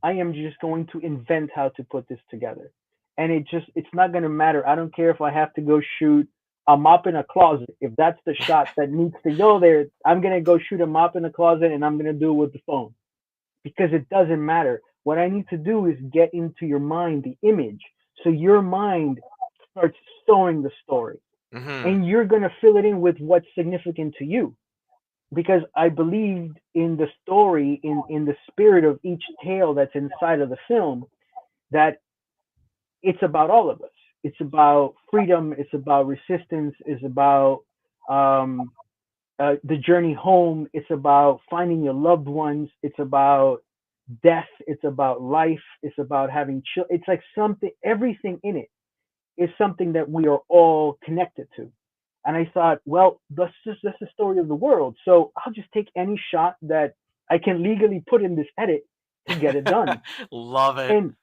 I am just going to invent how to put this together. And it's not going to matter. I don't care if I have to go shoot a mop in a closet. If that's the shot that needs to go there, I'm going to go shoot a mop in a closet and I'm going to do it with the phone because it doesn't matter. What I need to do is get into your mind the image. So your mind starts sewing the story and you're going to fill it in with what's significant to you because I believed in the story, in the spirit of each tale that's inside of the film, that it's about all of us. It's about freedom. It's about resistance. It's about the journey home. It's about finding your loved ones. It's about death. It's about life. It's about having children. It's like something, everything in it is something that we are all connected to. And I thought, well, that's the story of the world. So I'll just take any shot that I can legally put in this edit to get it done. Love it.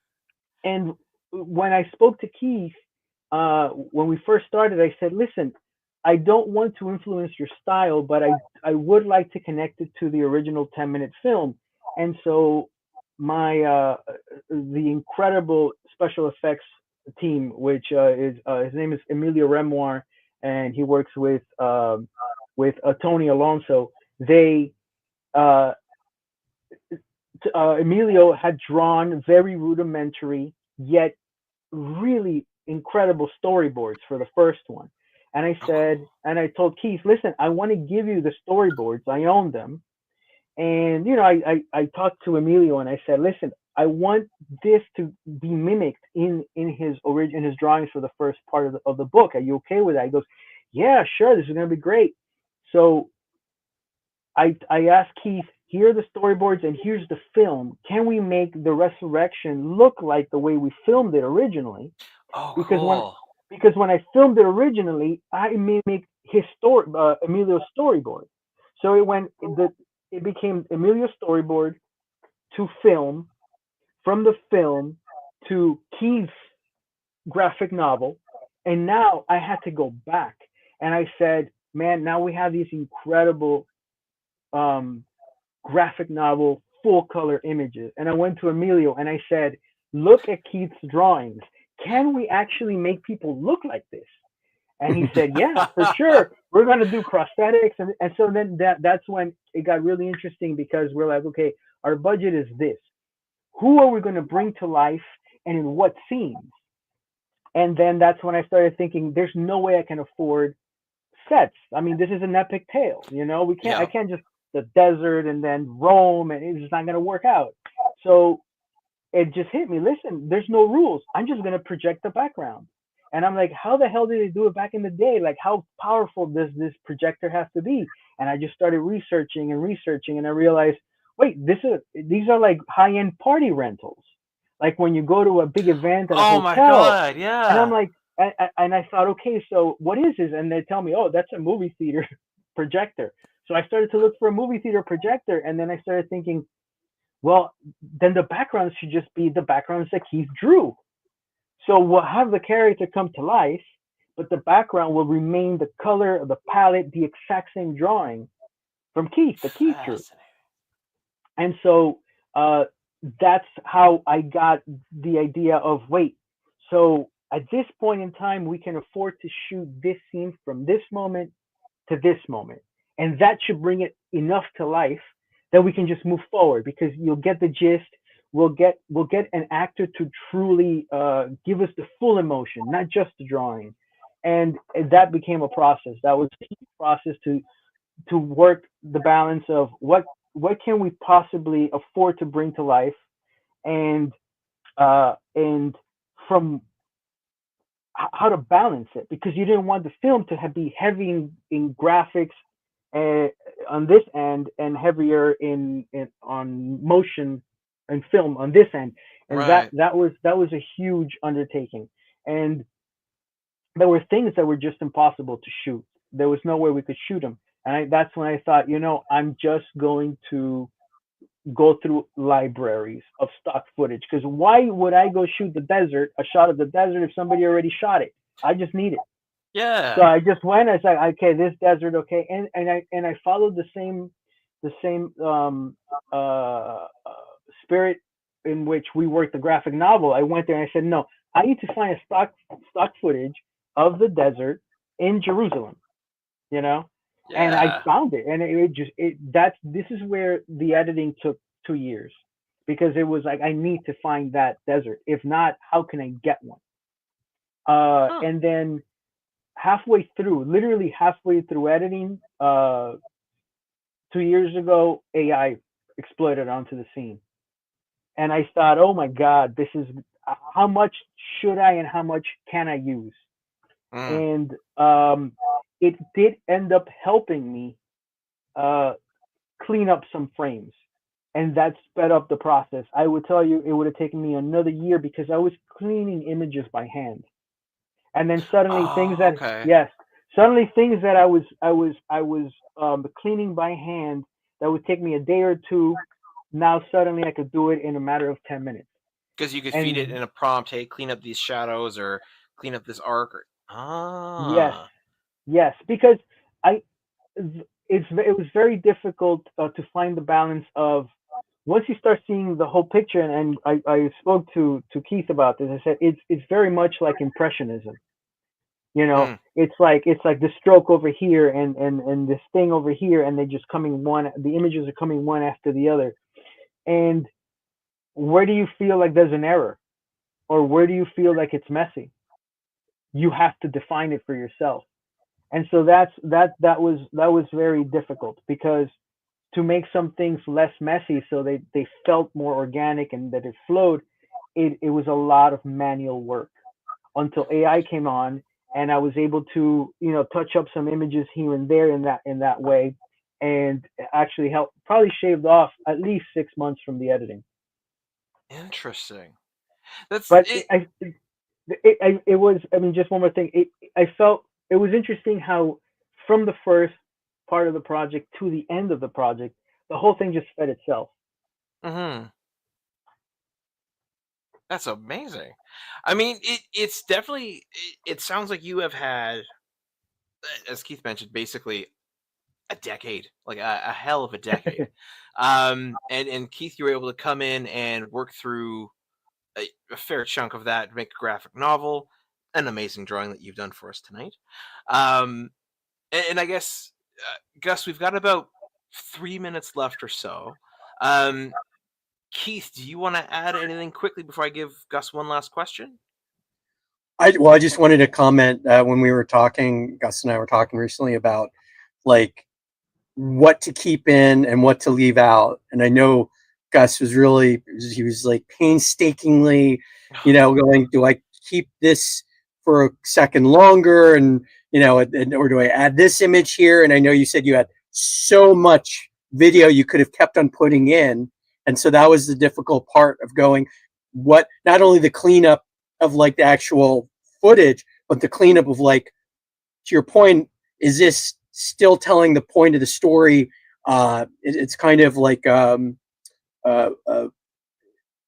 And when I spoke to Keith, when we first started, I said, listen, I don't want to influence your style, but I would like to connect it to the original 10-minute film. And so my the incredible special effects team, which is his name is Emilio Remoir, and he works with Tony Alonso. They Emilio had drawn very rudimentary yet really incredible storyboards for the first one. And I said, and I told Keith, listen, I want to give you the storyboards. I own them. And, I talked to Emilio and I said, listen, I want this to be mimicked in his drawings for the first part of the book. Are you okay with that? He goes, yeah, sure. This is going to be great. So I asked Keith, here are the storyboards and here's the film. Can we make the resurrection look like the way we filmed it originally? Oh, Because cool. when I filmed it originally, I mimicked Emilio's storyboard. So it became Emilio's storyboard to film, from the film to Keith's graphic novel, and now I had to go back and I said, man, now we have these incredible graphic novel full color images. And I went to Emilio and I said, look at Keith's drawings. Can we actually make people look like this? And he said, yeah, for sure. We're going to do prosthetics. And so then that's when it got really interesting, because we're like, okay, our budget is this. Who are we going to bring to life and in what scenes? And then that's when I started thinking, there's no way I can afford sets. I mean, this is an epic tale. We can't, I can't just the desert and then Rome, and it's just not going to work out. So it just hit me. Listen, there's no rules. I'm just going to project the background. And I'm like, how the hell did they do it back in the day? Like, how powerful does this projector have to be? And I just started researching, and I realized, wait, these are like high-end party rentals. Like when you go to a big event at a hotel. My God, yeah. And I'm like, and I thought, okay, so what is this? And they tell me, oh, that's a movie theater projector. So I started to look for a movie theater projector, and then I started thinking, well, then the backgrounds should just be the backgrounds that Keith drew. So we'll have the character come to life, but the background will remain the color, the palette, the exact same drawing from Keith, that Keith drew. And so that's how I got the idea of, wait, so at this point in time, we can afford to shoot this scene from this moment to this moment. And that should bring it enough to life that we can just move forward, because you'll get the gist. We'll get an actor to truly give us the full emotion, not just the drawing. And that became a process. That was a process to work the balance of what can we possibly afford to bring to life, and from how to balance it, because you didn't want the film to be heavy in graphics on this end, and heavier on motion and film on this end. And right. that was a huge undertaking. And there were things that were just impossible to shoot. There was no way we could shoot them. And that's when I thought, I'm just going to go through libraries of stock footage, because why would I go shoot a shot of the desert, if somebody already shot it? I just need it. Yeah. So I just went. I said, okay, this desert, okay, and I followed the same spirit in which we worked the graphic novel. I went there and I said, no, I need to find a stock footage of the desert in Jerusalem, Yeah. And I found it, and this is where the editing took 2 years, because it was like, I need to find that desert. If not, how can I get one? And then literally halfway through editing, 2 years ago, AI exploded onto the scene. And I thought, oh my God, this is, how much should I and how much can I use? And it did end up helping me clean up some frames. And that sped up the process. I would tell you, it would have taken me another year, because I was cleaning images by hand. And then suddenly things that I was cleaning by hand, that would take me a day or two, now suddenly I could do it in a matter of 10 minutes. Because you could And feed it in a prompt, hey, clean up these shadows or clean up this arc. Or, yes, ah. yes, because I it was very difficult to find the balance of once you start seeing the whole picture, and I spoke to Keith about this. I said it's very much like impressionism. You know, Mm. it's like the stroke over here and this thing over here, and they're just coming one. The images are coming one after the other. And where do you feel like there's an error, or where do you feel like it's messy? You have to define it for yourself. And so that was very difficult because to make some things less messy so they felt more organic and that it flowed, it was a lot of manual work until AI came on and I was able to, touch up some images here and there in that way and actually help probably shaved off at least 6 months from the editing. Interesting. That's But it. it was, I mean, just one more thing. I felt it was interesting how from the first part of the project to the end of the project, the whole thing just fed itself. Mm-hmm. That's amazing. I mean, it's definitely. It sounds like you have had, as Keith mentioned, basically a decade, like a hell of a decade. And Keith, you were able to come in and work through a fair chunk of that, make a graphic novel, an amazing drawing that you've done for us tonight. And I guess, Gus, we've got about 3 minutes left or so. Keith, do you want to add anything quickly before I give Gus one last question? I just wanted to comment when we were talking, Gus and I were talking recently about like what to keep in and what to leave out. And I know Gus was really, he was like painstakingly, going, do I keep this for a second longer? And, or do I add this image here? And I know you said you had so much video you could have kept on putting in. And so that was the difficult part of going, not only the cleanup of like the actual footage, but the cleanup of like, to your point, is this still telling the point of the story? It's kind of like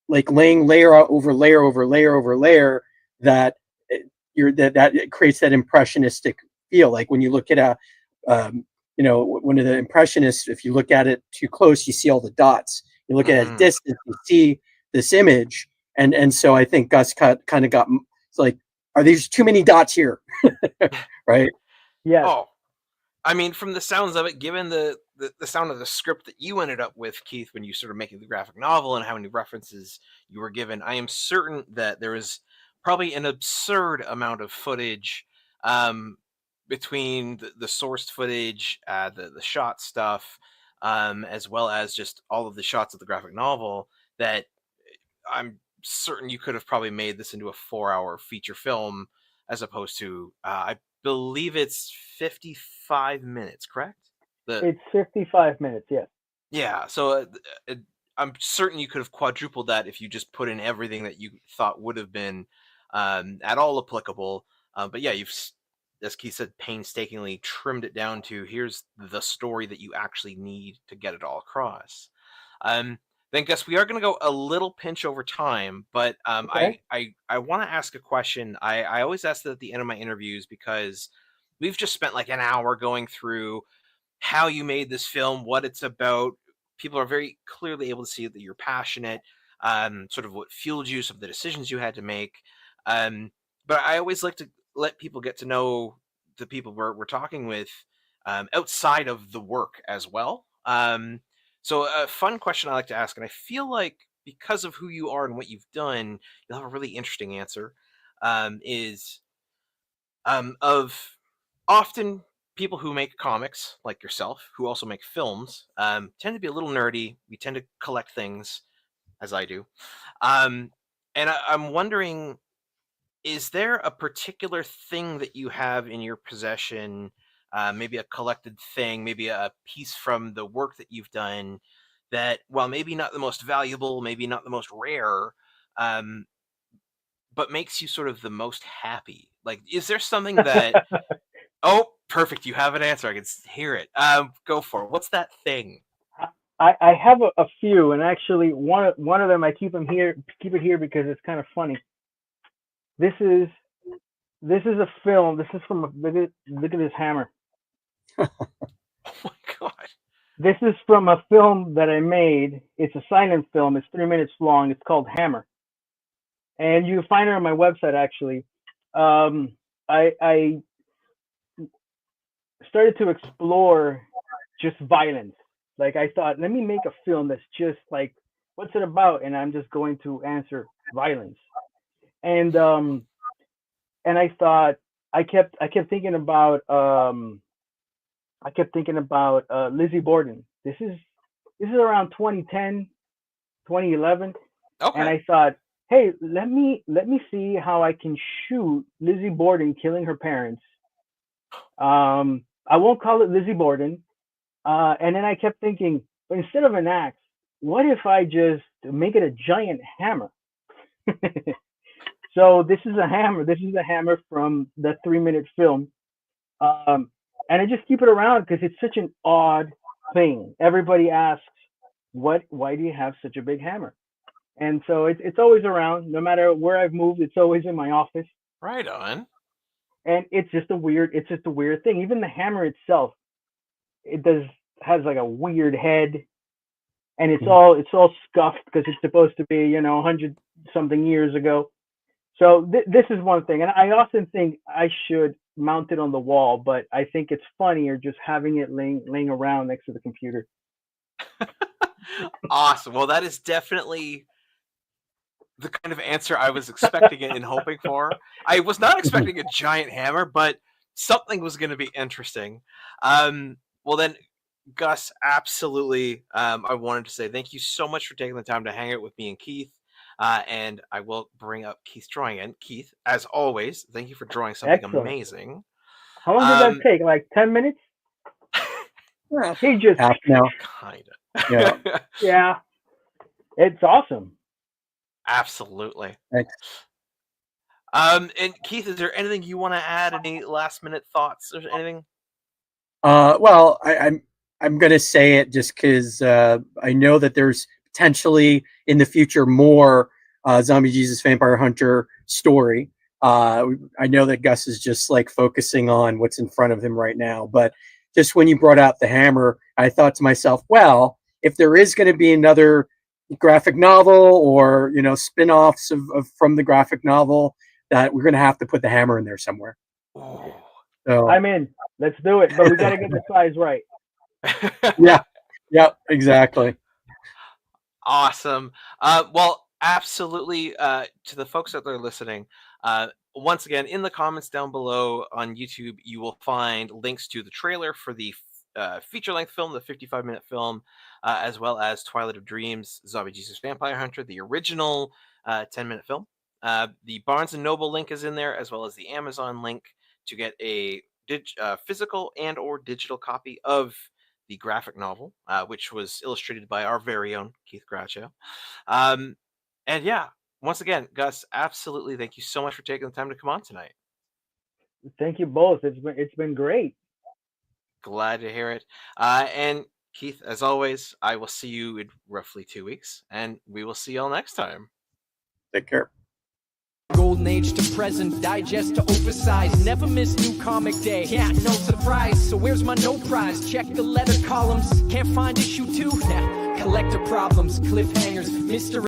laying layer over layer over layer over layer that that it creates that impressionistic feel. Like when you look at one of the impressionists, if you look at it too close, you see all the dots. You look at it at distance, you see this image, and so I think Gus kind of got, it's like, are these too many dots here? Right? Yes. Oh, I mean, from the sounds of it, given the sound of the script that you ended up with, Keith, when you started making the graphic novel and how many references you were given, I am certain that there is probably an absurd amount of footage between the sourced footage, the shot stuff, as well as just all of the shots of the graphic novel that I'm certain you could have probably made this into a 4-hour feature film as opposed to, I believe it's 55 minutes, correct? It's 55 minutes, yes. Yeah, so I'm certain you could have quadrupled that if you just put in everything that you thought would have been at all applicable. But yeah, as Keith said, painstakingly trimmed it down to here's the story that you actually need to get it all across. Then Gus, we are going to go a little pinch over time, but Okay. I want to ask a question. I always ask that at the end of my interviews because we've just spent like an hour going through how you made this film, what it's about. People are very clearly able to see that you're passionate, sort of what fueled you, some of the decisions you had to make. But I always like to let people get to know the people we're talking with outside of the work as well. So a fun question I like to ask, and I feel like because of who you are and what you've done, you'll have a really interesting answer. Is of often people who make comics like yourself, who also make films, tend to be a little nerdy. We tend to collect things, as I do. And I'm wondering, is there a particular thing that you have in your possession, maybe a collected thing, maybe a piece from the work that you've done that, while maybe not the most valuable, maybe not the most rare, um, but makes you sort of the most happy? Like, is there something that, oh, perfect, you have an answer. I can hear it. Go for it. What's that thing? I have a few, and actually one of them I keep it here because it's kind of funny. This is a film. This is from look at this hammer. Oh my god. This is from a film that I made. It's a silent film. It's 3 minutes long. It's called Hammer, and you can find it on my website. Actually, I started to explore just violence. Like I thought, let me make a film that's just like, what's it about? And I'm just going to answer violence. And I thought I kept thinking about Lizzie Borden. This is around 2010, 2011, Okay. and I thought, hey, let me see how I can shoot Lizzie Borden killing her parents. I won't call it Lizzie Borden. And then I kept thinking, but instead of an axe, what if I just make it a giant hammer? So this is a hammer. This is a hammer from the 3 minute film. And I just keep it around because it's such an odd thing. Everybody asks, why do you have such a big hammer? And so it's always around. No matter where I've moved, it's always in my office. Right on. And it's just a weird thing. Even the hammer itself, has like a weird head, and it's all scuffed because it's supposed to be 100 something years ago. So this is one thing, and I often think I should mount it on the wall, but I think it's funnier just having it laying around next to the computer. Awesome. Well, that is definitely the kind of answer I was expecting and hoping for. I was not expecting a giant hammer, but something was going to be interesting. Well then, Gus, absolutely. I wanted to say thank you so much for taking the time to hang out with me and Keith. And I will bring up Keith's drawing in. Keith, as always, thank you for drawing something Excellent. amazing. How long did that take? Like 10 minutes? Well, He just half now. Kinda. Yeah. yeah. It's awesome. Absolutely. Thanks. And Keith, is there anything you want to add? Any last minute thoughts or anything? Well, I'm going to say it just because I know that there's potentially in the future more Zombie Jesus Vampire Hunter story. I know that Gus is just like focusing on what's in front of him right now, but just when you brought out the hammer, I thought to myself, well, if there is going to be another graphic novel or spin-offs of from the graphic novel, that we're going to have to put the hammer in there somewhere. Oh. So I'm in. Let's do it, but we got to get the size right. Yeah, exactly. Awesome. Well, absolutely. To the folks out there listening, once again, in the comments down below on YouTube, you will find links to the trailer for the feature-length film, the 55-minute film, as well as Twilight of Dreams, Zombie Jesus Vampire Hunter, the original 10-minute film. The Barnes & Noble link is in there, as well as the Amazon link to get a physical and or digital copy of the graphic novel, which was illustrated by our very own Keith Gratcho. And yeah, once again, Gus, absolutely thank you so much for taking the time to come on tonight. Thank you both. It's been great. Glad to hear it. And Keith, as always, I will see you in roughly 2 weeks, and we will see y'all next time. Take care. Golden age to present, digest to oversize. Never miss new comic day, yeah, no surprise. So where's my no prize? Check the letter columns, can't find issue 2. Nah, collector problems, cliffhangers, mystery.